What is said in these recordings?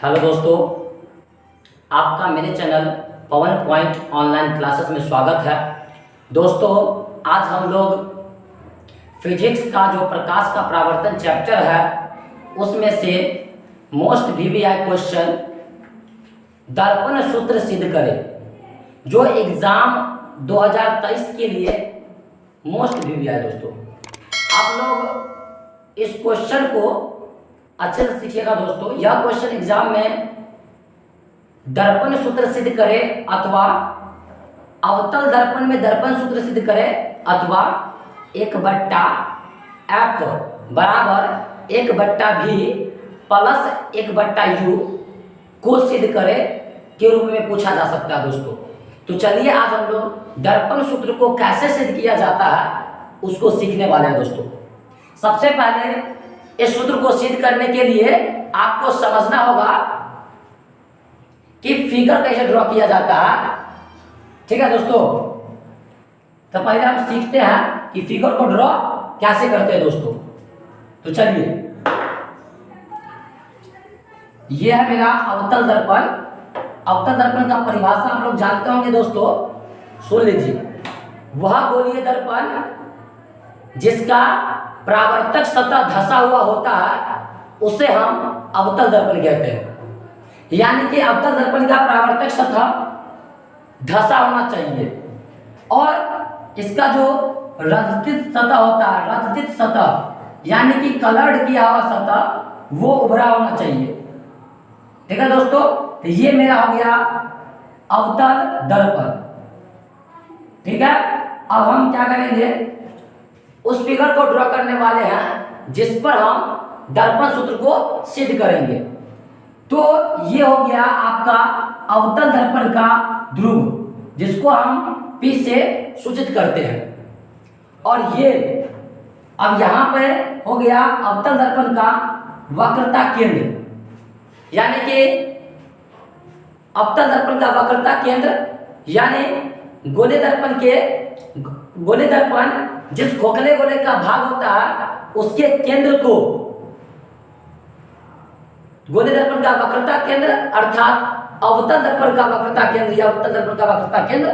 Hello दोस्तों, आपका मेरे चैनल पवन पॉइंट ऑनलाइन क्लासेस में स्वागत है। दोस्तों, आज हम लोग फिजिक्स का जो प्रकाश का परावर्तन चैप्टर है उसमें से मोस्ट वीवीआई क्वेश्चन दर्पण सूत्र सिद्ध करें, जो एग्ज़ाम 2023 के लिए मोस्ट वीवीआई। दोस्तों, आप लोग इस क्वेश्चन को अच्छे से सीखिएगा। दोस्तों, यह क्वेश्चन एग्जाम में दर्पण सूत्र सिद्ध करे अथवा अवतल दर्पण में दर्पण सूत्र सिद्ध करे अथवा 1/f बराबर 1/v प्लस 1/u को सिद्ध करे के रूप में पूछा जा सकता है। दोस्तों, तो चलिए आज हम लोग दर्पण सूत्र को कैसे सिद्ध किया जाता है उसको सीखने वाले हैं। दोस्तों, सबसे पहले इस सूत्र को सिद्ध करने के लिए आपको समझना होगा कि फिगर कैसे ड्रॉ किया जाता है। ठीक है दोस्तों, तो पहले हम सीखते हैं कि फिगर को ड्रॉ कैसे करते हैं। दोस्तों, तो चलिए, यह है मेरा अवतल दर्पण। अवतल दर्पण का परिभाषा हम लोग जानते होंगे। दोस्तों, सुन लीजिए, वह गोलीय दर्पण जिसका परावर्तक सतह धंसा हुआ होता है उसे हम अवतल दर्पण कहते हैं। यानी कि अवतल दर्पण का परावर्तक सतह धंसा होना चाहिए और इसका जो रंजित सतह होता है, रंजित सतह यानी कि कलर्ड किया हुआ सतह, वो उभरा होना चाहिए। ठीक है दोस्तों, तो ये मेरा हो गया अवतल दर्पण। ठीक है, अब हम क्या करेंगे, उस फिगर को ड्रॉ करने वाले हैं जिस पर हम दर्पण सूत्र को सिद्ध करेंगे। तो ये हो गया आपका अवतल दर्पण का ध्रुव, जिसको हम P से सूचित करते हैं। और ये अब यहाँ पे हो गया अवतल दर्पण का वक्रता केंद्र, यानी कि अवतल दर्पण का वक्रता केंद्र यानी गोले दर्पण जिस खोखले गोले का भाग होता है उसके केंद्र को गोले दर्पण का वक्रता केंद्र अर्थात अवतल दर्पण का वक्रता केंद्र या अवतल दर्पण का वक्रता केंद्र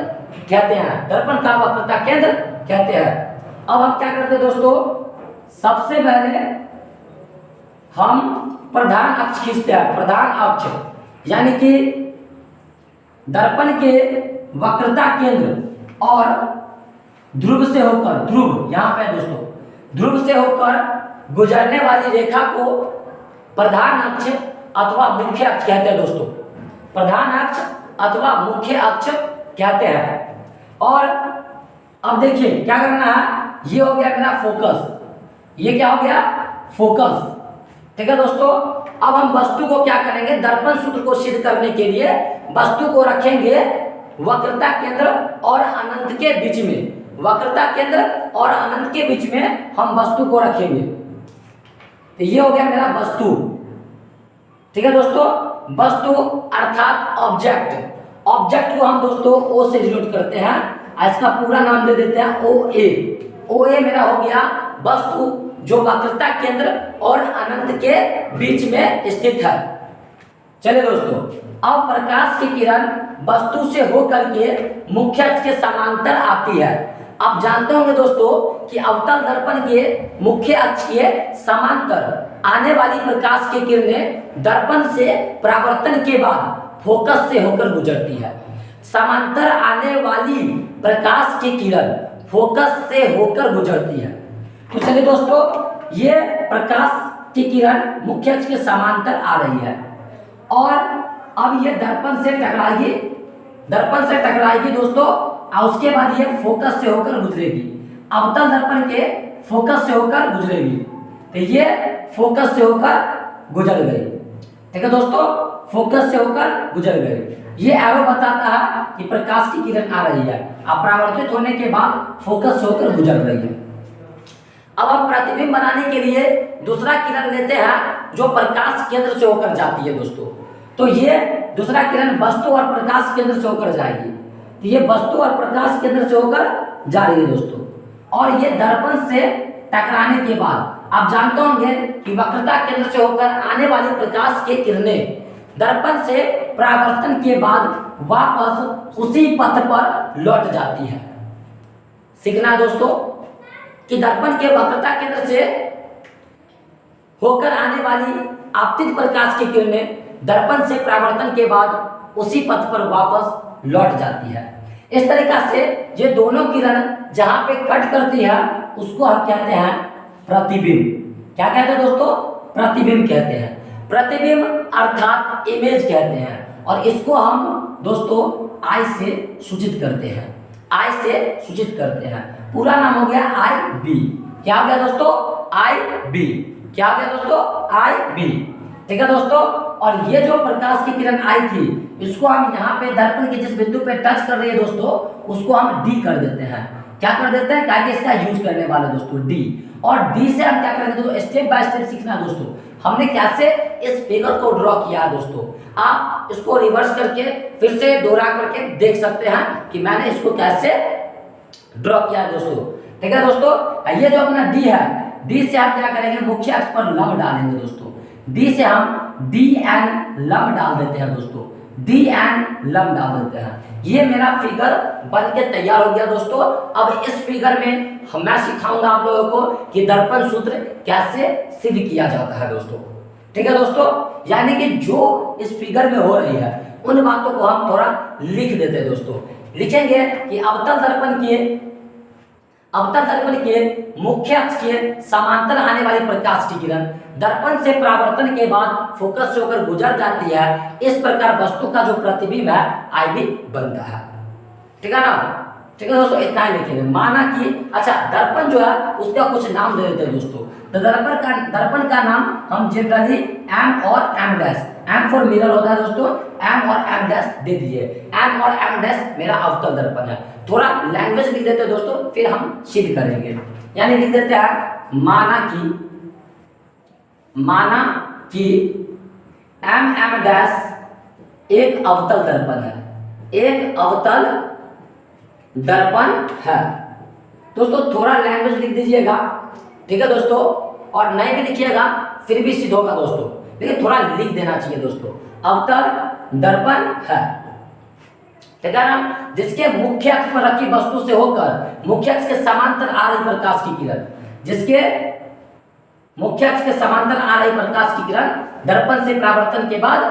कहते हैं, दर्पण का वक्रता केंद्र कहते हैं। अब हम क्या करते हैं दोस्तों, सबसे पहले हम प्रधान अक्ष खींचते हैं। प्रधान अक्ष यानी कि दर्पण के वक्रता केंद्र और ध्रुव से होकर, ध्रुव यहाँ पे दोस्तों, ध्रुव से होकर गुजरने वाली रेखा को प्रधान अक्ष अथवा मुख्य अक्ष कहते हैं। दोस्तों, प्रधान अक्ष अथवा मुख्य अक्ष कहते हैं। और अब देखिए क्या करना है, ये हो गया मेरा फोकस। ये क्या हो गया, फोकस। ठीक है दोस्तों, अब हम वस्तु को क्या करेंगे, दर्पण सूत्र को सिद्ध करने के लिए वस्तु को रखेंगे वक्रता केंद्र और अनंत के बीच में। वक्रता केंद्र और अनंत के बीच में हम वस्तु को रखेंगे। तो ये हो गया मेरा वस्तु। ठीक है दोस्तों, वस्तु अर्थात ऑब्जेक्ट। ऑब्जेक्ट को हम दोस्तों ओ से डिनोट करते हैं, इसका पूरा नाम दे देते हैं OA। OA मेरा हो गया वस्तु जो वक्रता केंद्र और अनंत के बीच में स्थित है। चलिए दोस्तों, अब प्रकाश की किरण वस्तु से होकर के मुख्य अक्ष के समांतर आती है। आप जानते होंगे दोस्तों कि अवतल दर्पण के मुख्य अक्ष के समांतर आने वाली प्रकाश की किरणें दर्पण से परावर्तन के बाद फोकस से होकर गुजरती है। समांतर आने वाली प्रकाश की किरण फोकस से होकर गुजरती है। तो चलिए दोस्तों, ये प्रकाश की किरण मुख्य अक्ष के समांतर आ रही है और अब ये दर्पण से टकराएगी दोस्तों, और उसके बाद ये फोकस से होकर गुजरेगी। अवतल दर्पण के फोकस से होकर गुजरेगी, तो ये फोकस से होकर गुजर गई। ठीक है दोस्तों, फोकस से होकर गुजर गई। ये एरो बताता है कि प्रकाश की किरण आ रही है, अब परावर्तित होने के बाद फोकस से होकर गुजर रही है। अब हम प्रतिबिंब बनाने के लिए दूसरा किरण लेते हैं जो प्रकाश केंद्र से होकर जाती है। दोस्तों, तो ये दूसरा किरण वस्तु और प्रकाश केंद्र से होकर जाएगी। तो ये वस्तु और प्रकाश केंद्र से होकर जा रही है दोस्तों, और ये दर्पण से टकराने के बाद आप जानते होंगे कि वक्रता केंद्र से होकर आने वाली प्रकाश की किरणें दर्पण से परावर्तन के बाद वापस उसी पथ पर लौट जाती है। सीखना है दोस्तों कि दर्पण के वक्रता केंद्र से होकर आने वाली आपतित प्रकाश की किरणें दर्पण से परावर्तन के बाद उसी पथ पर वापस लौट जाती है। इस तरीका से ये दोनों किरण जहां पे कट करती है उसको हम कहते हैं प्रतिबिंब। क्या कहते हैं दोस्तों? प्रतिबिंब कहते हैं। प्रतिबिंब अर्थात इमेज कहते हैं और इसको हम दोस्तों आई से सूचित करते हैं। आई से सूचित करते हैं। पूरा नाम हो गया आई बी। क्या हो गया दोस्तों? आई बी। क्या हो गया दोस्तों? आई बी। ठीक है दोस्तों, और ये जो प्रकाश की किरण आई थी इसको हम यहाँ पे दर्पण के जिस बिंदु पे टच कर रही है दोस्तों उसको हम डी कर देते हैं। क्या कर देते हैं? क्या इसका यूज करने वाले दोस्तों डी। और डी से हम क्या करेंगे दोस्तों? स्टेप बाय स्टेप सीखना है दोस्तों। हमने कैसे इस फिगर को ड्रॉ किया है दोस्तों, आप इसको रिवर्स करके फिर से दोहरा करके देख सकते हैं कि मैंने इसको कैसे ड्रॉ किया है दोस्तों। ठीक है दोस्तों, ये जो अपना डी है, डी से आप क्या करेंगे? मुख्य अक्ष पर लंब डालेंगे दोस्तों। डी से हम डी एन लंब डाल देते हैं दोस्तों। डी एन लंब डाल देते हैं। ये मेरा फिगर बन के तैयार हो गया दोस्तों। अब इस फिगर में मैं सिखाऊंगा आप लोगों को कि दर्पण सूत्र कैसे सिद्ध किया जाता है दोस्तों। ठीक है दोस्तों, यानी कि जो इस फिगर में हो रही है उन बातों को हम थोड़ा लिख देते हैं दोस्तों। लिखेंगे कि अवतल दर्पण के मुख्य अक्ष के समांतर आने वाली प्रकाश की किरण दर्पण से परावर्तन के बाद फोकस से होकर गुजर जाती है। इस प्रकार वस्तु का जो प्रतिबिंब है आई बी बनता है। ठीक है ना? ठीक है दोस्तों, इतना ही लिखेंगे। माना कि अच्छा दर्पण जो है उसका कुछ नाम दे देते हैं दोस्तों। तो दर्पण का नाम हम जनरली एम और M dash, M for mirror होता है दोस्तों, एम और एम डैश दे दीजिए। एम और एम डैश मेरा अवतल दर्पण है। थोड़ा लैंग्वेज लिख देते हैं दोस्तों, फिर हम सिद्ध करेंगे। यानी लिख देते हैं माना कि एम एम डैश एक अवतल दर्पण है। एक अवतल दर्पण है दोस्तों। थोड़ा लैंग्वेज लिख दीजिएगा। ठीक है दोस्तों, और नहीं भी लिखिएगा फिर भी सिद्ध होगा दोस्तों, लेकिन थोड़ा लिख देना चाहिए दोस्तों। अवतल दर्पण है, ठीक है ना? जिसके मुख्य अक्ष पर रखी वस्तु से होकर मुख्य अक्ष के समांतर आ रही प्रकाश की किरण, जिसके मुख्य अक्ष के समांतर आ रही प्रकाश की किरण दर्पण से परावर्तन के बाद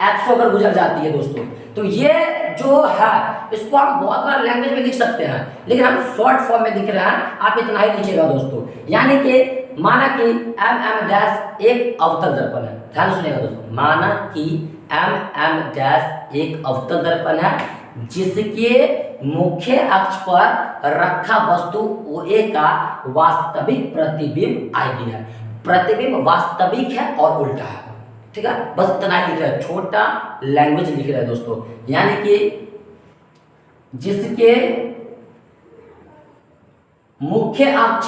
एक्स होकर गुजर जाती है दोस्तों। तो ये जो है इसको हम बहुत बार लैंग्वेज में लिख सकते हैं, लेकिन हम शॉर्ट फॉर्म में लिख रहे हैं। आप इतना ही लिखिएगा दोस्तों। यानी कि माना कि एम एम डैश एक अवतल दर्पण है। ध्यान सुनिएगा दोस्तों। माना कि एम एम डैश एक अवतल दर्पण है जिसके मुख्य अक्ष पर रखा वस्तु OA का वास्तविक प्रतिबिंब आईबी है। प्रतिबिंब वास्तविक है और उल्टा है। ठीक है, बस इतना ही लिख रहे हैं, छोटा लैंग्वेज लिख रहे हैं दोस्तों। यानी कि जिसके मुख्य अक्ष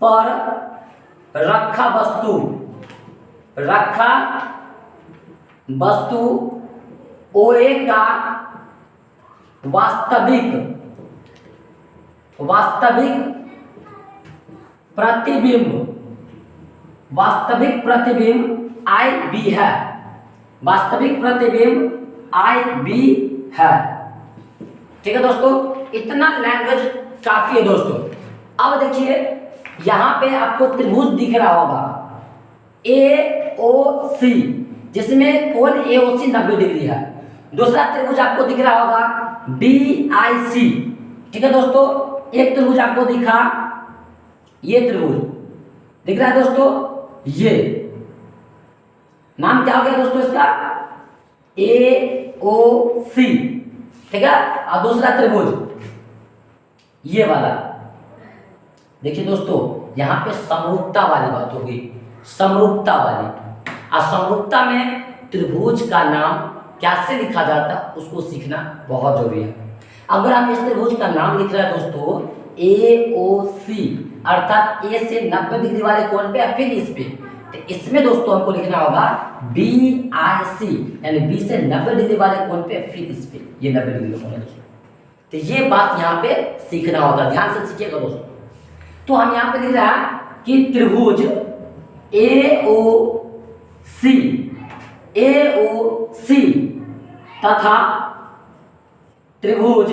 पर रखा वस्तु OA का वास्तविक प्रतिबिंब IB है। वास्तविक प्रतिबिंब IB है। ठीक है दोस्तों, इतना लैंग्वेज काफी है दोस्तों। अब देखिए यहां पे आपको त्रिभुज दिख रहा होगा AOC, जिसमें कोण AOC 90 डिग्री है। दूसरा त्रिभुज आपको दिख रहा होगा BIC। ठीक है दोस्तों, एक त्रिभुज आपको दिखा, ये त्रिभुज दिख रहा है दोस्तों। ये नाम क्या हो गया दोस्तों इसका? AOC। ठीक है, और दूसरा त्रिभुज ये वाला। देखिए दोस्तों यहां पे समरूपता वाली बात होगी, समरूपता वाली। और समरूपता में त्रिभुज का नाम कैसे लिखा जाता है उसको सीखना बहुत जरूरी है। अगर हम इस त्रिभुज का नाम लिख रहे हैं दोस्तों AOC, अर्थात A से 90 डिग्री वाले कोण पे, फिर इस पे, तो इसमें दोस्तों हमको लिखना होगा BIC, यानी B से 90 डिग्री वाले कोण पे, फिर इस पे, ये 90 डिग्री का कोण है दोस्तों। तो ये बात यहाँ पे सीखना होगा, ध्यान से सीखिएगा दोस्तों। तो हम यहाँ पे लिख रहे हैं कि त्रिभुज AOC तथा त्रिभुज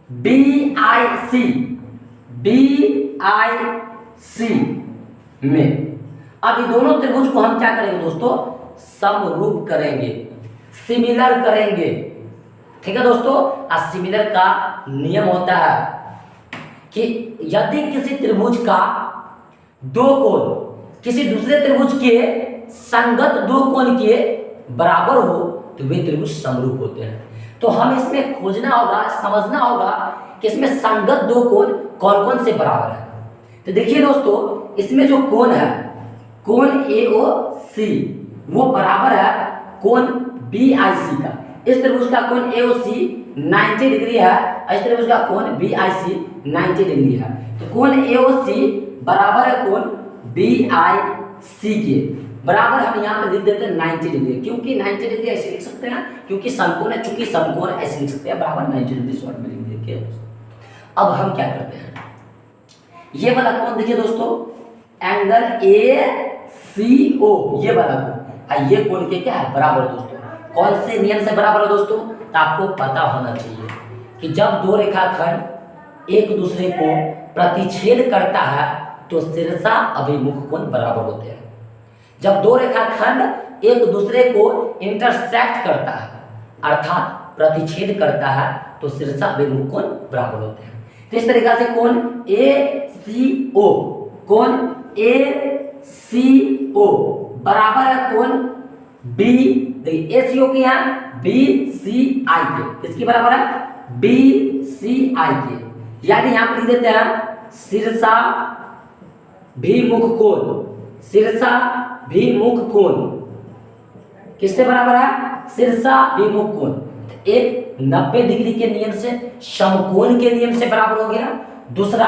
BIC में, अब ये दोनों त्रिभुज को हम क्या करेंगे दोस्तों, समरूप करेंगे, सिमिलर करेंगे। ठीक है दोस्तों, सिमिलर का नियम होता है कि यदि किसी त्रिभुज का दो कोण किसी दूसरे त्रिभुज के संगत दो कोण के बराबर हो तो वे त्रिभुज समरूप होते हैं। तो हम इसमें खोजना होगा, समझना होगा कि इसमें संगत दो कोण कौन कौन से बराबर है। तो देखिए दोस्तों, इसमें जो कोण है, कोण AOC वो बराबर है कोण BIC का। इस त्रिभुज का कोण AOC 90 डिग्री है, इस त्रिभुज का कोण BIC 90 डिग्री है। तो कोण AOC बराबर है कोण BIC के, बराबर हम यहाँ पे लिख देते हैं 90 डिग्री, क्योंकि 90 डिग्री ऐसे लिख सकते हैं क्योंकि समकोण है, चूंकि समकोण ऐसे लिख सकते हैं, बराबर 90 डिग्री शॉर्ट में लिख देंगे। अब हम क्या करते हैं, ये वाला कोण देखिए दोस्तों, एंगल ACO, ये वाला कोण, ये कोण के क्या है, बराबर है दोस्तों। कौन से नियम से बराबर है दोस्तों, तो आपको पता होना चाहिए कि जब दो रेखाखंड एक दूसरे को प्रतिच्छेद करता है तो शीर्षा अभिमुख कोण बराबर होते हैं। जब दो रेखाखंड एक दूसरे को इंटरसेक्ट करता है अर्थात प्रतिच्छेद करता है तो शीर्षा अभिमुख कोण बराबर होते हैं। तो इस तरीका से कोण ACO, कोण ACO बराबर है कोण देखिए ACO की यहाँ BCI के, किसकी बराबर है, BCI के, यानी यहाँ पर लिख देते हैं शीर्षा भिमुख कोण, शीर्षा भिमुख कोण किससे बराबर है, शीर्षा भिमुख कोण। एक 90 डिग्री के नियम से समकोण के नियम से बराबर हो गया, दूसरा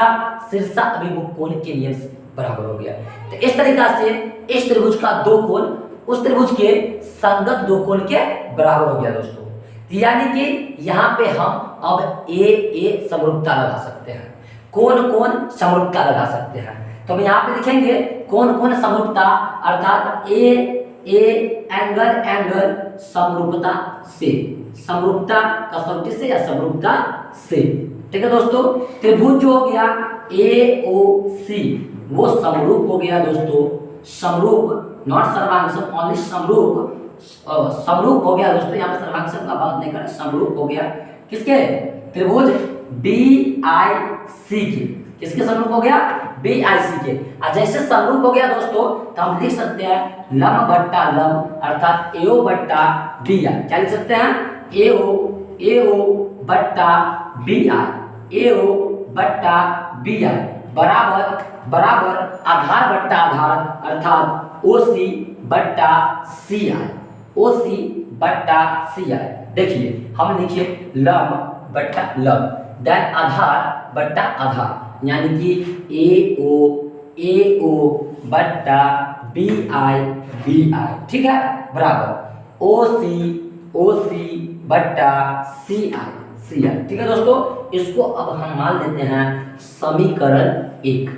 शीर्षा अभिमुख कोण के नियम से बराबर हो गया। तो इस तरीका से इस त्रिभुज का दो कोण उस त्रिभुज के संगत दो कोण के बराबर हो गया दोस्तों। यानी कि यहाँ पे हम अब A समरूपता लगा सकते हैं, कौन कौन समरूपता लगा सकते हैं। तो हम यहाँ पे लिखेंगे कौन कौन समरूपता, अर्थात ए एंगल समरूपता से, समरूपता कसौटी से या समरूपता से। ठीक है दोस्तों, त्रिभुज जो हो गया AOC वो समरूप हो गया दोस्तों, समरूप, नॉट सर्वांगसम, ओनली समरूप, समरूप हो गया दोस्तों। यहाँ पे सर्वांगसम का बात नहीं करें, समरूप हो गया किसके, त्रिभुज BIC के, किसके समरूप हो गया, BIC के। जैसे समरूप हो गया दोस्तों तो हम लिख सकते हैं लंब बट्टा लंब, अर्थात AO बट्टा BI। क्या लिख सकते हैं, AO बट्टा BI, AO बट्टा BI बराबर आधार बट्टा आधार, अर्थात OC बट्टा CI, OC बट्टा CI। देखिए हम लिखिए लंब बट्टा लंब, देन आधार बट्टा आधार, यानी कि AO बट्टा BI, ठीक है, बराबर OC बट्टा CI। ठीक है दोस्तों, इसको अब हम मान लेते हैं समीकरण 1।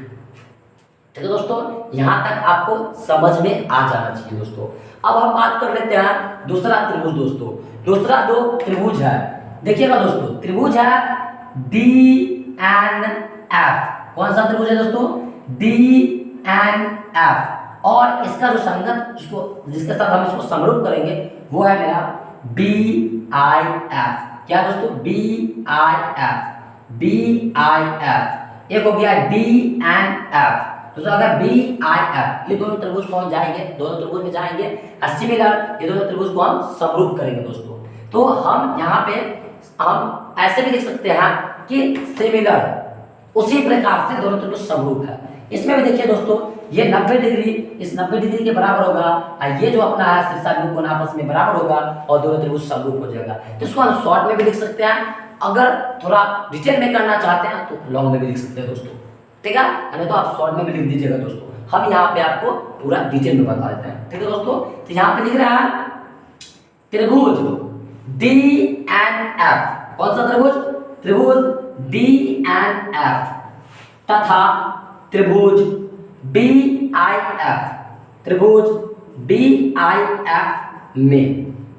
ठीक है दोस्तों, यहाँ तक आपको समझ में आ जाना चाहिए दोस्तों। अब हम बात कर लेते हैं दूसरा त्रिभुज दोस्तों। दूसरा दो त्रिभुज है, देखिएगा दोस्तों, त्रिभुज है DNF। कौन सा त्रिभुज है दोस्तों, DNF, और इसका जो संगत जिसके साथ हम इसको समरूप करेंगे वो है मेरा BIF। क्या दोस्तों, BIF। एक हो गया DNF, दूसरा अगर BIF। ये दोनों त्रिभुज को हम जाएंगे, दोनों त्रिभुज में जाएंगे सिमिलर, ये दोनों त्रिभुज को हम समरूप करेंगे दोस्तों। तो हम यहाँ पे हम ऐसे भी लिख सकते हैं कि सिमिलर, उसी प्रकार से दोनों त्रिभुज समरूप है। इसमें भी देखिए दोस्तों, ये 90 डिग्री इस 90 डिग्री के बराबर होगा, और ये जो अपना है शीर्षाभिमुख कोण आपस में बराबर होगा और दोनों त्रिभुज समरूप हो जाएगा। तो इसको हम शॉर्ट में भी लिख सकते हैं, अगर थोड़ा डिटेल में करना चाहते हैं तो लॉन्ग में भी लिख सकते हैं दोस्तों। ठीक है, नहीं तो आप शॉर्ट में भी लिख दीजिएगा दोस्तों, हम यहाँ पे आपको पूरा डिटेल में बता देते हैं। ठीक है दोस्तों, तो यहाँ पे लिख रहा है त्रिभुज DNF। कौन सा त्रिभुज, त्रिभुज DNF तथा त्रिभुज बी आई एफ, त्रिभुज बी आई एफ में,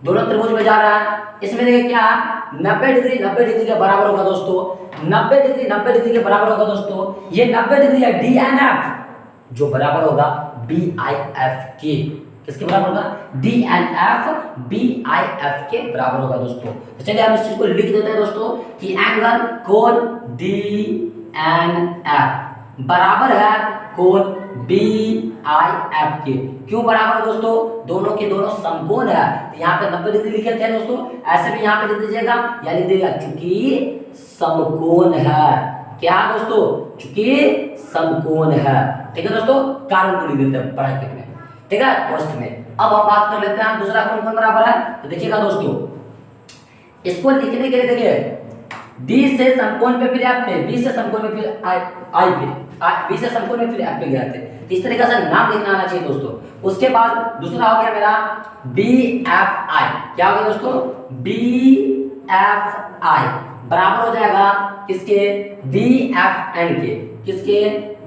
दोनों त्रिभुज में जा रहा है। इसमें देखिए क्या है, 90 डिग्री 90 डिग्री के बराबर होगा दोस्तों, 90 डिग्री 90 डिग्री के बराबर होगा दोस्तों। ये 90 डिग्री है डी एन एफ, जो बराबर होगा बी आई एफ के। किसके बराबर होगा? D N F B I F के बराबर होगा दोस्तों। तो चलिए हम इस चीज को लिख देते हैं दोस्तों कि एंगल कोण डी एन एफ बराबर है कोण बी आई एफ के। क्यों बराबर दोस्तों? दोनों के दोनों समकोण है। तो यहाँ पे 90 डिग्री लिखे थे दोस्तों, ऐसे भी यहाँ पे लिख दीजिएगा या लिख दीजिएगा चूंकि समकोण है। क्या दोस्तों? चूंकि समकोण है। ठीक है दोस्तों, कारण को लिख देते हैं ब्रैकेट में, ठीक है, फर्स्ट में। अब हम बात कर लेते हैं दूसरा कोण बराबर है। तो देखिएगा दोस्तों, इसको लिखने के लिए देखिए डी से समकोण पे फिर एफ पे, बी से समकोण में फिर आई पे, बी से समकोण में फिर एफ पे गए थे। इस तरीके से नाम लिखना आना चाहिए दोस्तों। उसके बाद दूसरा हो गया मेरा बी एफ आई। क्या हो गया दोस्तों? बी एफ आई बराबर हो जाएगा किसके? डी एफ एन के। किसके?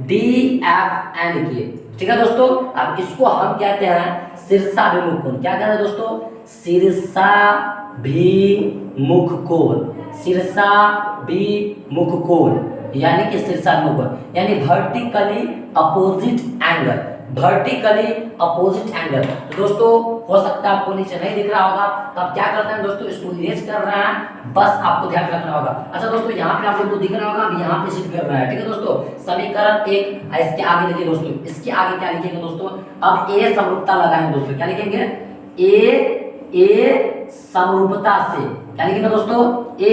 डी एफ एन के। ठीक है दोस्तों, अब इसको हम कहते हैं शीर्षाभिमुख कोण। क्या कहते हैं दोस्तों? शीर्षाभिमुख कोण। शीर्षाभिमुख कोण यानी कि शीर्षाभिमुख कोण यानी vertically opposite angle. Vertically opposite angle. तो दोस्तों हो सकता है आपको नीचे नहीं दिख रहा होगा, तो आप क्या करते हैं दोस्तों, इसको इरेज कर रहे हैं, बस आपको ध्यान रखना होगा। अच्छा दोस्तों, यहाँ पे आप लोग को दिख रहा होगा, अब यहाँ पे शिफ्ट कर रहा है। ठीक है दोस्तों, समीकरण 1 इसके आगे देखिए दोस्तों, इसके आगे क्या लिखेंगे दोस्तों? अब ए समरूपता लगाएंगे दोस्तों। क्या लिखेंगे? ए समरूपता से। क्या लिखेंगे दोस्तों? ए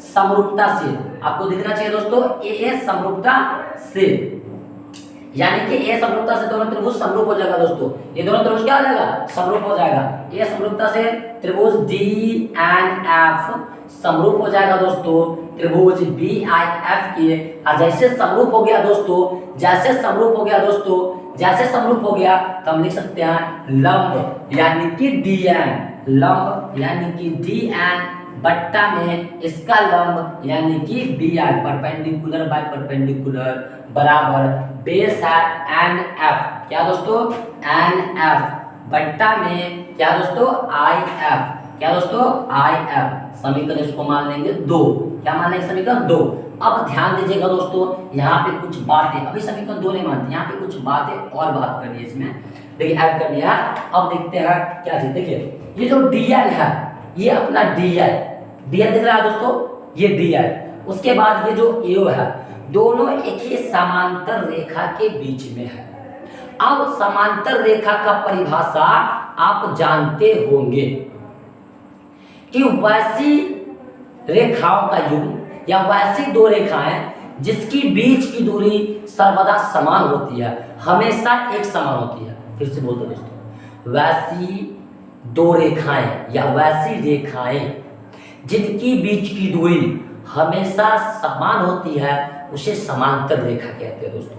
समरूपता से। आपको दिखना चाहिए दोस्तों ए समरूपता से, यानी कि ए समरूपता से दोनों त्रिभुज समरूप हो जाएगा दोस्तों। ये दोनों त्रिभुज क्या हो जाएगा? समरूप हो जाएगा। ए समरूपता से त्रिभुज डी एन एफ समरूप हो जाएगा दोस्तों त्रिभुज बी आई एफ के। और जैसे समरूप हो गया दोस्तों, जैसे समरूप हो गया दोस्तों, जैसे समरूप हो गया तो हम लिख सकते हैं लंब यानी कि डी एन, लंब यानी कि डी एन बट्टा में इसका लंब यानी कि B I, perpendicular by perpendicular बराबर बेस है एन एफ। क्या दोस्तों? एन एफ बट्टा में क्या दोस्तों? I F. क्या दोस्तों? I F. समीकरण इसको मान लेंगे 2। क्या मान लेंगे? समीकरण 2। अब ध्यान दीजिएगा दोस्तों, यहाँ पे कुछ बातें, अभी समीकरण 2 नहीं मानते, यहाँ पे कुछ बातें और बात करनी है इसमें, देखिए ऐड करनी है। अब देखते हैं क्या चीज। देखिए ये जो डीएल है, ये अपना डीएल दिख रहा है दोस्तों, ये डीएल। उसके बाद ये जो एओ है, दोनों एक ही समांतर रेखा के बीच में है। अब समांतर रेखा का परिभाषा आप जानते होंगे कि वैसी रेखाओं का युग्म या वैसी दो रेखाएं जिसकी बीच की दूरी सर्वदा समान होती है, हमेशा एक समान होती है। फिर से बोलते दोस्तों, वैसी दो रेखाएं या वैसी रेखाएं जिनकी बीच की दूरी हमेशा समान होती है उसे समांतर रेखा कहते हैं दोस्तों।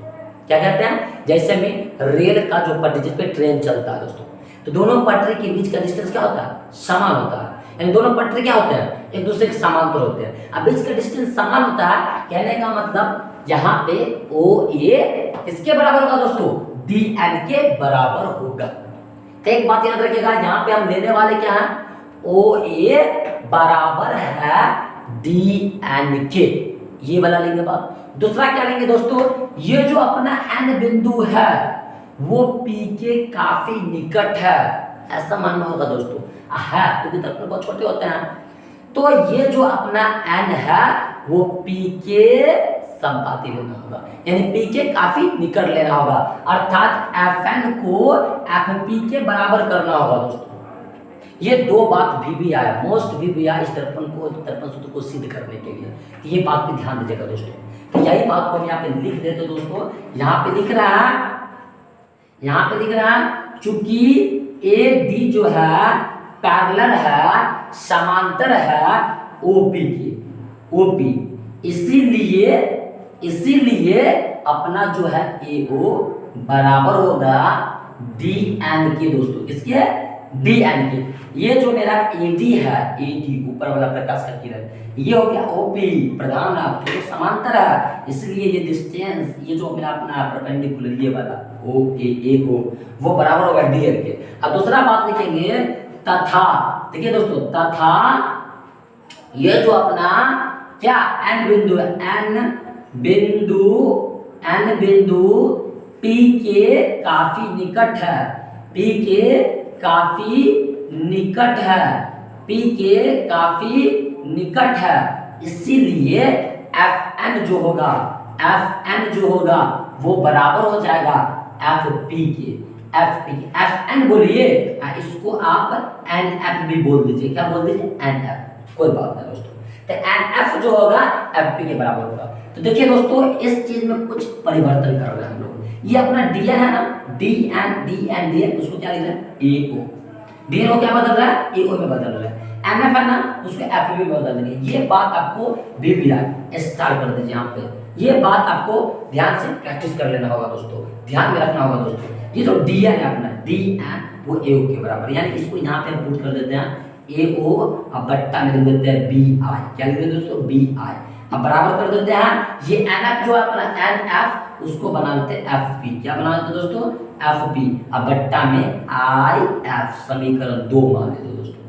क्या कहते हैं? जैसे में रेल का जो पटरी, जिस पे ट्रेन चलता है दोस्तों, तो दोनों पटरी के बीच का डिस्टेंस क्या होता है? समान होता है। यानी दोनों पटरी क्या होते हैं? एक दूसरे के समांतर होते हैं। अब बीच का डिस्टेंस समान होता है, कहने का मतलब यहाँ पे ओ ए किसके बराबर होगा दोस्तों? डी एन के बराबर होगा। तो एक बात याद रखिएगा, यहाँ पे हम लेने वाले क्या है? ओ ए बराबर है डी एन के, ये वाला लेंगे बात। दूसरा क्या लेंगे दोस्तों? ये जो अपना एन बिंदु है वो पी के काफी निकट है, ऐसा मानना होगा दोस्तों। है क्योंकि दर्पण बहुत छोटे होते हैं, तो ये जो अपना एन है वो पी के संपाती लेना होगा, यानी पी के काफी निकट लेना होगा, अर्थात एफ एन को एफ पी के बराबर करना होगा दोस्तों। ये दो बात भी आया, मोस्ट भी आया इस दर्पण सूत्र को सिद्ध करने के लिए। तो ये बात पे ध्यान दीजिएगा दोस्तों। तो यही बात को हम यहाँ पे लिख देते दोस्तों। यहाँ पे लिख रहा है, यहाँ पे लिख रहा है चूंकि ए डी जो है पैरेलल है, समांतर है ओपी की, ओपी, इसीलिए अपना जो है ए ओ बराबर होगा डी एन के दोस्तों। किसके? डी एन के। ये जो मेरा एडी है, एडी ऊपर वाला प्रकाश का किरण, ये हो गया ओपी प्रधान अक्ष, तो समांतर है, इसलिए ये डिस्टेंस, ये जो मेरा अपना परपेंडिकुलर ये वाला ओ ए ओ वो बराबर होगा डी एन के। अब दूसरा बात लिखेंगे तथा, देखिए दोस्तों तथा ये जो अपना क्या एन बिंदु है, एन बिंदु पी के काफी निकट है, पी के काफी निकट है, पी के काफी निकट है, इसीलिए एफ एन जो होगा वो बराबर हो जाएगा एफ पी के। एफ एन बोलिए, इसको आप एन एफ भी बोल दीजिए, क्या बोल दीजिए एन एफ, कोई बात नहीं दोस्तों। तो एन एफ जो होगा एफ पी के बराबर होगा। तो देखिए दोस्तों इस चीज में कुछ परिवर्तन कर रहे हैं हम लोग। ये अपना डी है ना, डी एन उसको क्या लिख रहे हैं ए ओ, डी एन ओ क्या बदल रहा है ए ओ में बदल रहा है, एन एफ है ना उसको एफ में बदल देंगे। ये बात आपको भी मिला स्टार कर दीजिए यहाँ पे, ये बात आपको ध्यान से प्रैक्टिस कर लेना होगा दोस्तों, ध्यान में रखना होगा दोस्तों। ये जो डी एन है अपना डी एन वो ए ओ के बराबर, यानी इसको यहाँ पे पुट कर देते हैं ए ओ, अब बट्टा में लिख देते हैं बी आई, क्या लिख देते हैं दोस्तों बी आई, अब बराबर कर देते हैं ये एन एफ जो है अपना एन एफ उसको बना देते हैं एफ पी, क्या बना देते हैं दोस्तों एफ पी, अब बट्टा में आई एफ, समीकरण 2 मान लेते दोस्तों,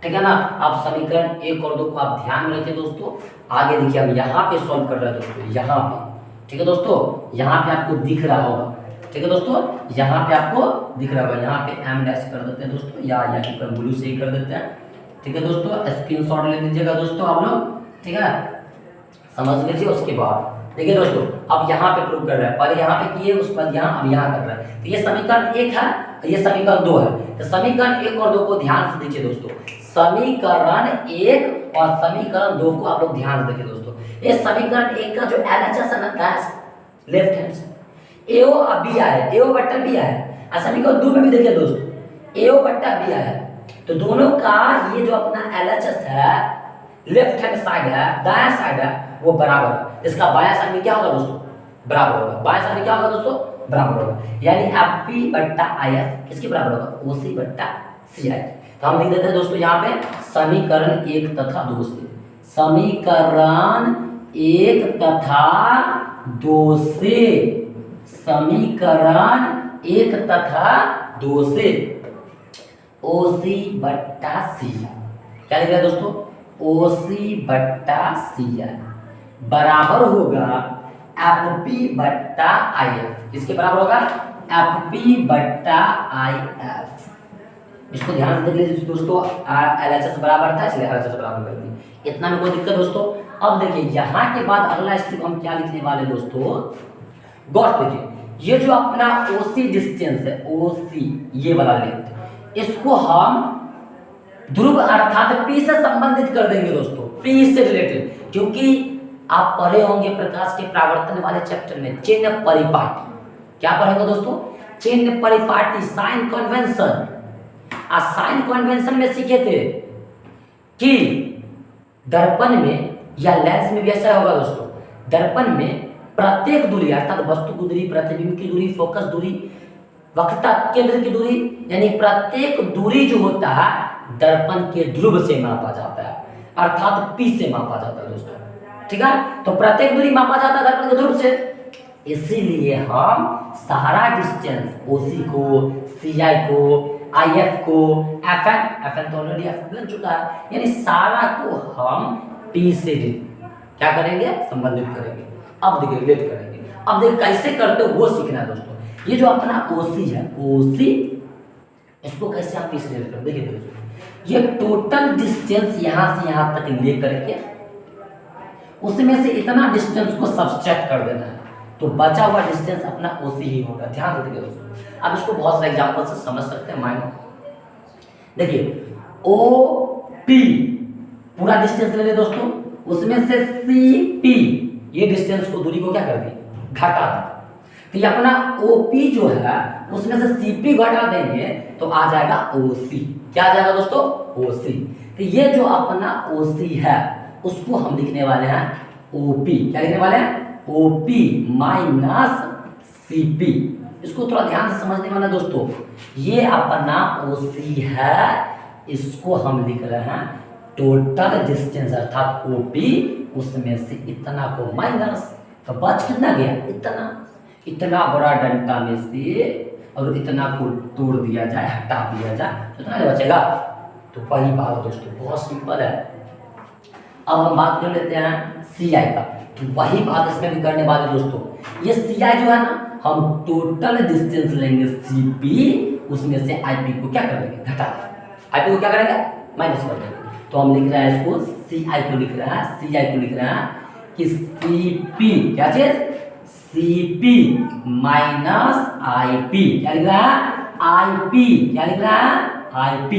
ठीक है ना। अब समीकरण 1 और 2 को आप ध्यान में रखिए दोस्तों। आगे देखिए हम यहाँ पे सॉल्व कर रहे हैं दोस्तों, यहाँ पे, ठीक है दोस्तों, यहाँ पे आपको दिख रहा होगा, ठीक है दोस्तों, यहाँ पे आपको दिख रहा होगा, यहाँ पे एम डैश कर देते हैं दोस्तों, या पर ब्लू से ही कर देते हैं, ठीक है दोस्तों। स्क्रीनशॉट ले लीजिएगा दोस्तों आप लोग, ठीक है, समझ लीजिए। उसके बाद देखिए दोस्तों अब यहाँ पे प्रूव कर रहे हैं, पहले यहाँ पे किए उसके बाद यहाँ अब यहाँ कर रहे हैं। तो ये समीकरण 1 है, ये समीकरण 2 है। तो समीकरण 1 और 2 को ध्यान से देखिए दोस्तों, समीकरण 1 और समीकरण 2 को आप लोग ध्यान से देखिए दोस्तों। ये समीकरण 1 का जो एलएचएस है ना लेफ्ट हैंड से एओ और बी है, एओ बट्टा बी है, और समीकरण 2 में भी देखिए दोस्तों एओ बट्टा बी है। तो दोनों का ये जो अपना एलएचएस है लेफ्ट हैंड साइड है, दायां साइड है, वो बराबर है। इसका बायां साइड में क्या होगा दोस्तों बराबर होगा, बायां साइड में क्या होगा दोस्तों बराबर होगा, यानी एफ पी बट्टा आई एफ किसके बराबर होगा ओ सी बट्टा सी आई। तो हम लिख देते हैं दोस्तों यहाँ पे समीकरण 1 तथा 2 से, समीकरण 1 तथा 2 से, समीकरण 1 तथा 2 से ओ सी बट्टा सी, क्या लिख रहे हैं दोस्तों ओ सी बट्टा सी बराबर होगा एफ पी बट्टा आई एफ, किसके बराबर होगा एफ पी बट्टा आई एफ। इसको ध्यान से देख लीजिए दोस्तों, एलएचएस बराबर था इसलिए एलएचएस बराबर कर दी, इतना में कोई दिक्कत दोस्तों। अब देखिए यहाँ के बाद अगला स्टेप हम क्या लिखने वाले दोस्तों, गौर देखिए, ये जो अपना ओसी डिस्टेंस है, ओसी ये वाला लेंथ, इसको हम ध्रुव अर्थात पी से संबंधित कर देंगे दोस्तों, पी से रिलेटेड, क्योंकि आप पढ़े होंगे प्रकाश के परावर्तन वाले चैप्टर में चिन्ह परिपाटी, क्या पढ़ेंगे दोस्तों चिन्ह परिपाटी, साइन कन्वेंशन। साइन कन्वेंशन में सीखे थे कि दर्पण में या लेंस में भी ऐसा होगा दोस्तों, दर्पण में प्रत्येक दूरी अर्थात वस्तु की दूरी, प्रतिबिंब की दूरी, फोकस दूरी, वक्रता केंद्र की दूरी, यानी प्रत्येक दूरी जो होता है दर्पण के ध्रुव से मापा जाता है, अर्थात पी से मापा जाता है दोस्तों, ठीक है। तो प्रत्येक दूरी मापा जाता है दर्पण के ध्रुव से, इसीलिए हम सारा डिस्टेंस ओसी को, सीआई को, आईएफ को, एफएन तो ऑलरेडी एफ बन चुका है, यानी सारा को हम पी से क्या करेंगे संबंधित करेंगे। अब देखिए रिलेट करेंगे, अब देखिए कैसे करते हो वो सीखना है दोस्तों। ये जो अपना ओसी है, ओसी इसको कैसे आप पी से रिलेट करें, देखिए दोस्तों ये टोटल डिस्टेंस यहाँ से यहाँ तक ले करके उसमें से इतना डिस्टेंस को सब्सट्रैक्ट कर देना है, तो बचा हुआ डिस्टेंस अपना ओसी ही होगा। ध्यान से देखिए दोस्तों, अब इसको बहुत सारे एग्जांपल से समझ सकते हैं माइंड। देखिए ओ पी पूरा डिस्टेंस ले ले दोस्तों, उसमें से सी पी ये डिस्टेंस को, दूरी को क्या कर दी घटा दी, तो ये अपना ओपी जो है उसमें से सीपी घटा देंगे तो आ जाएगा ओसी, क्या आ जाएगा दोस्तों ओसी। तो ये जो अपना ओसी है उसको हम लिखने वाले हैं ओपी, क्या लिखने वाले हैं ओपी माइनस सीपी, इसको थोड़ा ध्यान से समझने वाला दोस्तों। ये अपना OC है, इसको हम लिख रहे हैं टोटल डिस्टेंस अर्थात OP, उसमें से इतना को माइनस, तो बच कितना गया इतना। इतना बड़ा डंडा में से अगर इतना को तोड़ दिया जाए, हटा दिया जाए, तो कितना बचेगा। तो वही बात है दोस्तों, बहुत सिंपल है। अब हम बात कर लेते हैं CI का, तो वही बात इसमें भी करने वाले दोस्तों। ये CI जो है ना, हम टोटल डिस्टेंस लेंगे CP, उसमें से IP को क्या कर देंगे घटा, IP को क्या करेंगे माइनस कर देंगे। तो हम लिख रहे हैं इसको CI को लिख रहे हैं, CI को लिख रहे हैं कि CP क्या चीज, CP माइनस IP, क्या लिख रहा है IP, क्या लिख रहा है IP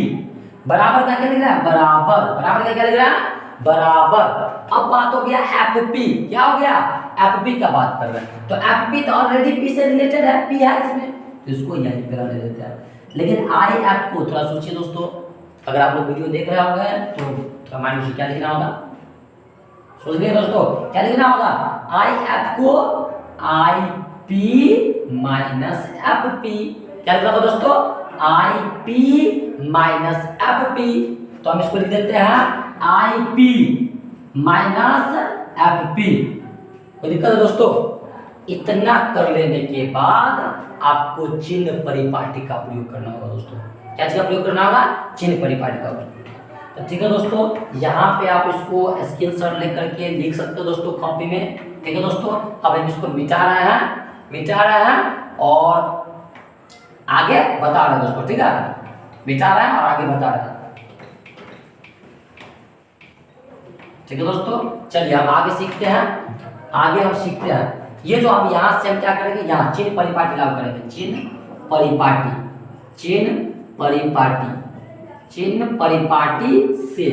बराबर क्या लिख रहा है, बराबर, बराबर क्या लिख रहा है बराबर। अब बात हो गया FP, क्या हो गया FP का बात कर रहे हैं। तो FP तो ऑलरेडी P से रिलेटेड है, P है इसमें, तो इसको यहीं पे ले लेते हैं। लेकिन IF को थोड़ा सोचिए दोस्तों, अगर आप लोग वीडियो देख रहे होंगे तो थोड़ा माइंड में क्या लिखना होगा, सोच लीजिए दोस्तों क्या लिखना होगा। IF को IP माइनस FP, क्या लिखना होगा दोस्तों IP माइनस FP। तो हम इसको लिख देते हैं IP माइनस FP। कोई दिक्कत है दोस्तों। इतना कर लेने के बाद आपको चिन्ह परिपाटी का प्रयोग करना होगा दोस्तों। क्या चीज का प्रयोग करना होगा, चिन्ह परिपाटी का प्रयोग। तो ठीक है दोस्तों, यहाँ पे आप इसको स्क्रीनशॉट लेकर के लिख सकते हो दोस्तों कॉपी में। ठीक है दोस्तों, अब हम इसको मिटा रहे हैं और आगे बता रहे हैं दोस्तों। ठीक है, मिटा रहे हैं और आगे बता रहे हैं। ठीक है दोस्तों, चलिए हम आगे सीखते हैं। आगे हम सीखते हैं ये जो हम यहाँ से हम क्या करेंगे, यहाँ चिन्ह परिपाटी लागू करेंगे। चिन्ह परिपाटी, चिन्ह परिपाटी, चिन्ह परिपाटी से,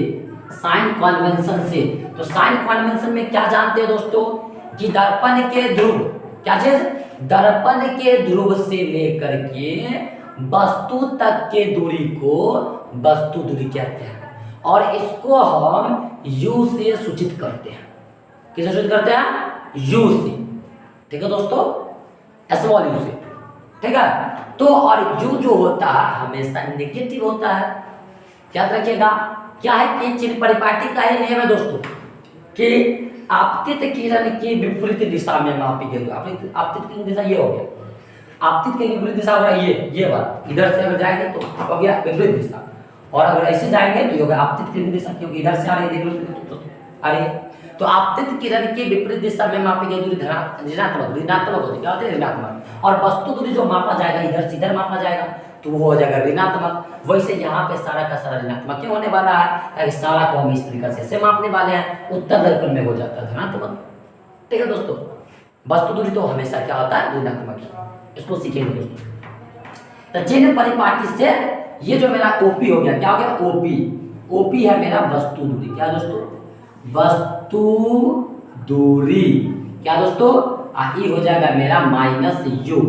साइन कन्वेंशन से। तो साइन कन्वेंशन में क्या जानते हो दोस्तों कि दर्पण के ध्रुव, क्या चीज, दर्पण के ध्रुव से लेकर के वस्तु तक के दूरी को वस्तु दूरी कहते हैं, और इसको हम U से सूचित करते हैं। किससे सूचित करते हैं, U से। ठीक है दोस्तों, स्मॉल u से। ठीक है, तो और U जो होता है हमेशा नेगेटिव होता है, याद रखिएगा। क्या है कि चिन्ह परिपाटी का ही नियम है दोस्तों कि आपतित किरण की विपरीत दिशा में मापी गई। आपतित किरण दिशा ये हो गया, आपतित की विपरीत दिशा हो रहा है ये वाला। इधर से अगर जाएंगे तो हो गया विपरीत दिशा, और अगर ऐसे जाएंगे तो ये होगा आपतित किरण दिशा, क्योंकि इधर से आ रही है, देख लो आ रही है। तो आपतित किरण की विपरीत दिशा में मापी गई दूरी ऋणात्मक होती है। क्या होती है, ऋणात्मक। और वस्तु दूरी जो मापा जाएगा इधर से इधर मापा जाएगा तो वो हो जाएगा ऋणात्मक। वैसे यहाँ पे सारा का सारा ऋणात्मक क्यों होने वाला है, ताकि सारा को हम इस तरीके से मापने वाले हैं। उत्तर दर्पण में हो जाता है धनात्मक। ठीक है दोस्तों, वस्तु दूरी तो हमेशा क्या होता है, ऋणात्मक। इसको सीखेंगे दोस्तों। तो चिन्ह परिपाटी से ये जो मेरा OP हो गया, क्या हो गया OP है मेरा वस्तु दूरी। क्या दोस्तों, वस्तु दूरी। क्या दोस्तों, ये हो जाएगा मेरा माइनस U।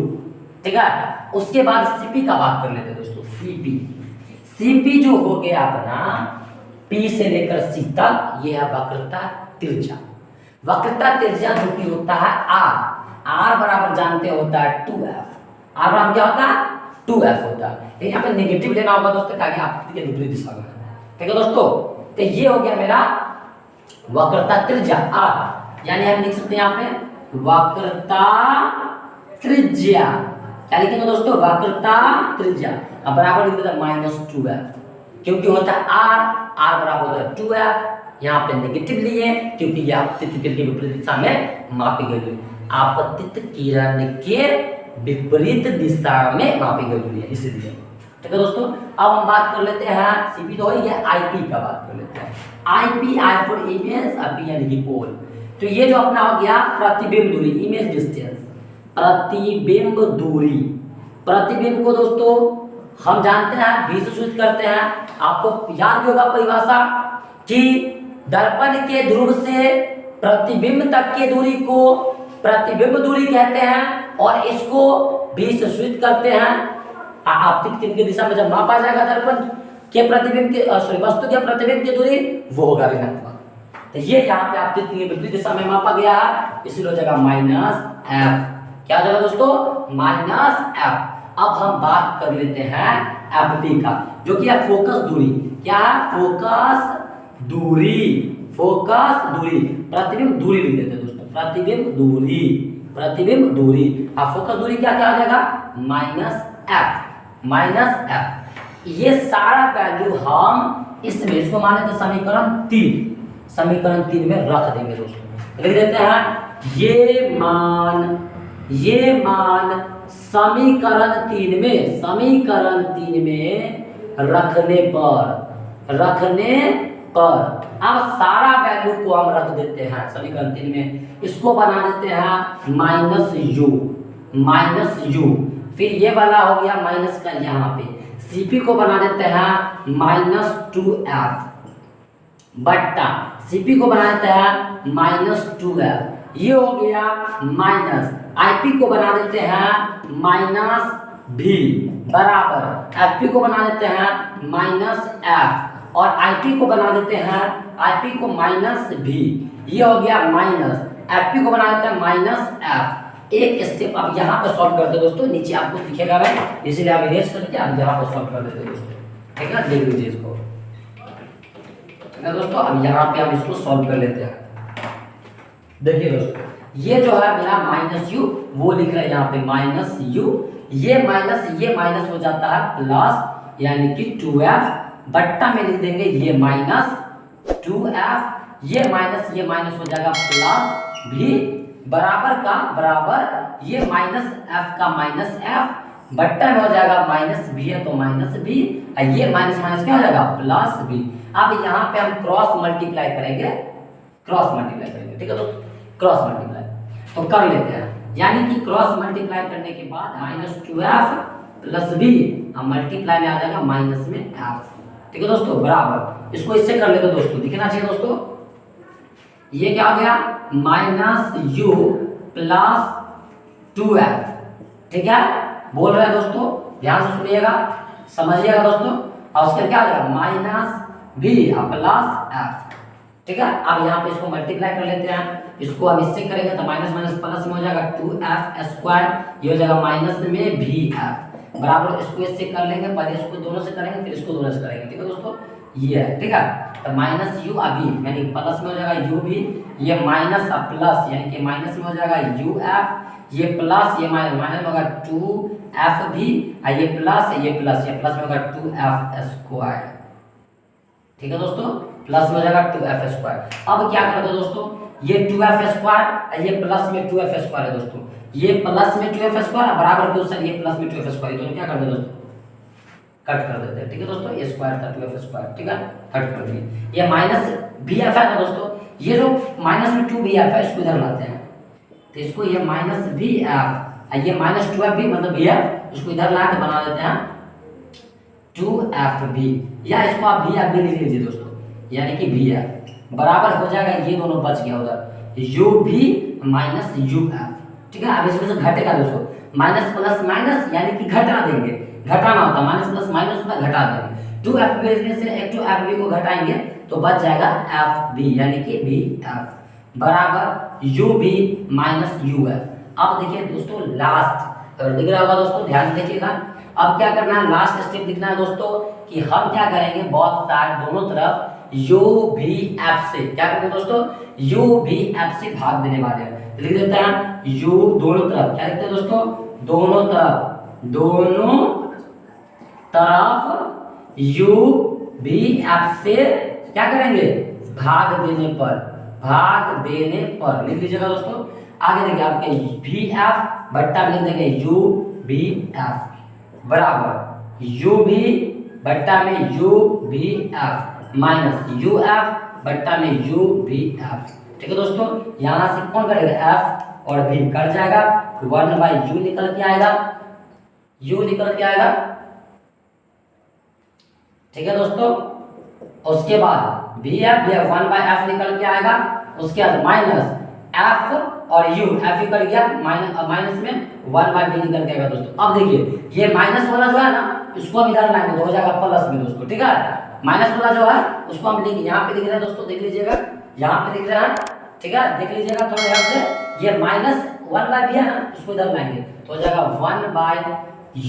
ठीक है, उसके बाद CP का बात कर लेते हैं दोस्तों। CP जो हो गया अपना P से लेकर C तक, ये है वक्रता त्रिज्या। वक्रता त्रिज्या जो कि होता है R बराबर जानते होता है 2F। R बराबर क्या होता है, 2F होता है। यहाँ पे नेगेटिव लेना होगा दोस्तों, ताकि आपके विपरीत दिशा में। ठीक है दोस्तों, तो ये हो गया मेरा वक्रता त्रिज्या R, यानी हम लिख सकते हैं यहाँ पे वक्रता त्रिज्या। क्या लिखेंगे दोस्तों, वक्रता त्रिज्या। अब बराबर लिख देते हैं -2F, क्योंकि होता है R बराबर होता है 2F। यहाँ पे नेगेटिव लिए क्योंकि ये आपतित किरण के विपरीत दिशा में मापी गई, आपतित किरण के विपरीत दिशा में मापी गई है, इसलिए। ठीक है दोस्तों, अब हम बात कर लेते हैं CP तो हो गया, IP का बात कर लेते हैं। IP फॉर इमेज, P यानी कि पोल। तो ये जो अपना हो गया प्रतिबिंब दूरी, इमेज डिस्टेंस, प्रतिबिंब दूरी। प्रतिबिंब को दोस्तों हम जानते हैं V से सूचित करते हैं। आपको याद भी होगा परिभाषा कि दर्पण के ध्रुव से प्रतिबिंब तक की दूरी को प्रतिबिंब दूरी कहते हैं, और इसको V से सूचित करते हैं। आपतित किरण की दिशा में जब मापा जाएगा दर्पण के प्रतिबिंब के वस्तु के प्रतिबिंब की दूरी, वो होगा ऋणात्मक। तो ये यहाँ पे आपतित किरण की विपरीत दिशा में मापा गया है, इसलिए हो जाएगा -F। क्या हो जाएगा दोस्तों, माइनस एफ। अब हम बात कर लेते हैं एफ पी का, जो कि है फोकस दूरी। क्या है, फोकस दूरी, फोकस दूरी, प्रतिबिंब दूरी लिख देते हैं दोस्तों, प्रतिबिंब दूरी, प्रतिबिंब दूरी। अब फोकस दूरी क्या क्या आ जाएगा, माइनस एफ, माइनस एफ। ये सारा वैल्यू हम इसमें, इसको माने तो समीकरण 3, समीकरण 3 में रख देंगे दोस्तों। लिख देते हैं ये मान समीकरण 3 में, समीकरण 3 में रखने पर अब सारा वैल्यू को हम रख देते हैं समीकरण 3 में। इसको बना देते हैं माइनस यू, फिर ये वाला हो गया माइनस का, यहाँ पे सीपी को बना देते हैं माइनस 2f बट्टा सीपी को बना देते हैं माइनस 2f। ये हो गया माइनस आईपी को बना देते हैं माइनस भी बराबर एफपी को बना देते हैं माइनस एफ और आईपी को बना देते हैं, आईपी को माइनस भी। ये हो गया माइनस एफपी को बना देते हैं माइनस एफ। एक स्टेप अब यहाँ पे सॉल्व करते दोस्तों, नीचे आपको दिखेगा राइट, इसलिए आप इरेज करके आप यहाँ पे सॉल्व कर देते दोस्तों, ठीक है। देख लीजिए इसको, ठीक है दोस्तों। अब यहाँ पे हम इसको सॉल्व कर लेते हैं। देखिए दोस्तों, ये जो है मेरा माइनस यू, वो लिख रहे हैं यहाँ पे माइनस यू, ये माइनस हो जाता है प्लस, यानी कि 2f बट्टा में लिख देंगे ये माइनस 2f, ये माइनस हो जाएगा प्लस भी बराबर का बराबर ये माइनस एफ का माइनस एफ बट्टा में हो जाएगा माइनस भी है तो माइनस भी, ये माइनस माइनस क्या हो जाएगा प्लस भी। अब यहाँ पे हम क्रॉस मल्टीप्लाई करेंगे, ठीक है दोस्तों, क्रॉस मल्टीप्लाई तो कर लेते हैं, यानी कि क्रॉस मल्टीप्लाई करने के बाद माइनस 2f प्लस बी, अब मल्टीप्लाई में आ जाएगा माइनस में एफ, ठीक है दोस्तों, बराबर। इसको इससे कर लेते दोस्तों, दिखना चाहिए दोस्तों, ये क्या हो गया माइनस यू प्लस 2f, ठीक है। बोल रहे हैं दोस्तों, ध्यान से सुनिएगा, समझिएगा दोस्तों। और उसके क्या हो जाएगा माइनस बी प्लस एफ, ठीक है। अब यहाँ पे इसको मल्टीप्लाई कर लेते हैं, इसको अब इससे करेंगे तो माइनस माइनस प्लस में हो जाएगा 2f स्क्वायर, ये हो जाएगा माइनस में भी एफ बराबर, इसको इससे कर लेंगे, पहले इसको दोनों से करेंगे फिर इसको दोनों से करेंगे, ठीक है दोस्तों, ये है, ठीक है। तो माइनस यू अभी यानी प्लस में हो जाएगा यू भी, ये माइनस प्लस यानी कि माइनस में हो जाएगा यू एफ, ये प्लस ये माइनस में होगा 2f भी, ये प्लस में होगा 2f स्क्वायर, ठीक है दोस्तों, प्लस में हो जाएगा 2f स्क्वायर। अब क्या करते हैं दोस्तों, ये 2f स्क्वायर, ये प्लस में 2f स्क्वायर है दोस्तों, ये प्लस में 2f स्क्वायर बराबर के साथ ये प्लस में 2f स्क्वायर, दोनों क्या करते हैं दोस्तों कट कर देते हैं, ठीक है दोस्तों। ये स्क्वायर था 2f स्क्वायर, ठीक है, कट कर दिए। ये माइनस bf है ना दोस्तों, ये जो माइनस में 2bf है इसको इधर लाते हैं, तो इसको ये माइनस bf, ये माइनस 2f भी मतलब bf, इसको इधर ला के बना देते हैं 2f भी, या इसको आप bf भी लिख लीजिए दोस्तों, यानी कि bf बराबर हो जाएगा, ये दोनों बच गया उधर u भी माइनस uf, ठीक है। अब इसमें से घटेगा दोस्तों, माइनस प्लस माइनस यानी कि घटा देंगे, घटाना होता है, माइनस प्लस माइनस होता है, घटा देंगे। 2f भेजने से एक 2f भी को घटाएंगे तो बच जाएगा f b यानी कि bf बराबर u b माइनस uf। अब देखिए दोस्तों लास्ट दिख रहा होगा दोस्तों, ध्यान से देखिएगा। अब क्या करना है, लास्ट स्टेप लिखना है दोस्तों कि हम क्या करेंगे, बहुत साइड दोनों तरफ u v f से क्या करेंगे दोस्तों, u v f से भाग देने वाले हैं। लिख देते हैं u दोनों तरफ, क्या लिखते हैं दोस्तों, दोनों तरफ u v f से क्या करेंगे, भाग देने पर लिख लीजिएगा दोस्तों। आगे देखिए आपके वी एफ बट्टा में लिख देंगे u v f बराबर u v बट्टा में u v f minus u f बट्टा में u v f, ठीक है दोस्तों। यहाँ से कौन करेगा f और v कट जाएगा, 1/u निकल के आएगा, u निकल के आएगा, ठीक है दोस्तों। उसके बाद bf 1/f निकल के आएगा, उसके बाद माइनस f और u, f निकल गया माइनस में 1/b निकल के आएगा दोस्तों। अब देखिए ये माइनस वाला जो है ना, इसको हम इधर लाएंगे तो हो जाएगा प्लस में दोस्तों, ठीक है। माइनस वाला जो है उसको हम लिख, यहाँ पे दिख रहा है दोस्तों, देख लीजिएगा, यहाँ पे दिख रहा है, ठीक है, देख लीजिएगा थोड़ा ध्यान से, ये माइनस वन बाय भी है ना, इसको इधर लाएंगे तो हो जाएगा 1 by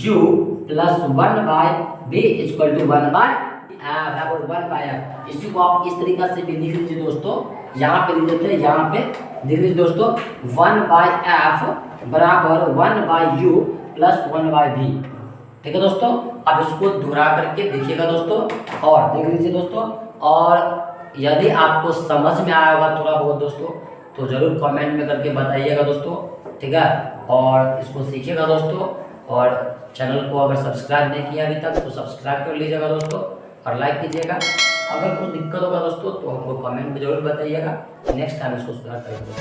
u plus 1 by b equal to 1 by F, 1 by F. इसी को आप इस तरीका से भी लिख लीजिए दोस्तों, यहाँ पे लिख देते हैं, यहाँ पे लिख लीजिए दोस्तों 1 बाय एफ बराबर 1 by u plus 1 by b। ठीक है दोस्तों, अब इसको दोहरा करके देखिएगा दोस्तों और देख लीजिए दोस्तों। और यदि आपको समझ में आया होगा थोड़ा बहुत दोस्तों तो जरूर कमेंट में करके बताइएगा दोस्तों, ठीक है। और इसको सीखिएगा दोस्तों, और चैनल को अगर सब्सक्राइब नहीं किया अभी तक तो सब्सक्राइब कर लीजिएगा दोस्तों और लाइक कीजिएगा। अगर कुछ दिक्कत होगा दोस्तों तो हमको कमेंट में जरूर बताइएगा, नेक्स्ट टाइम इसको सुधार करेंगे।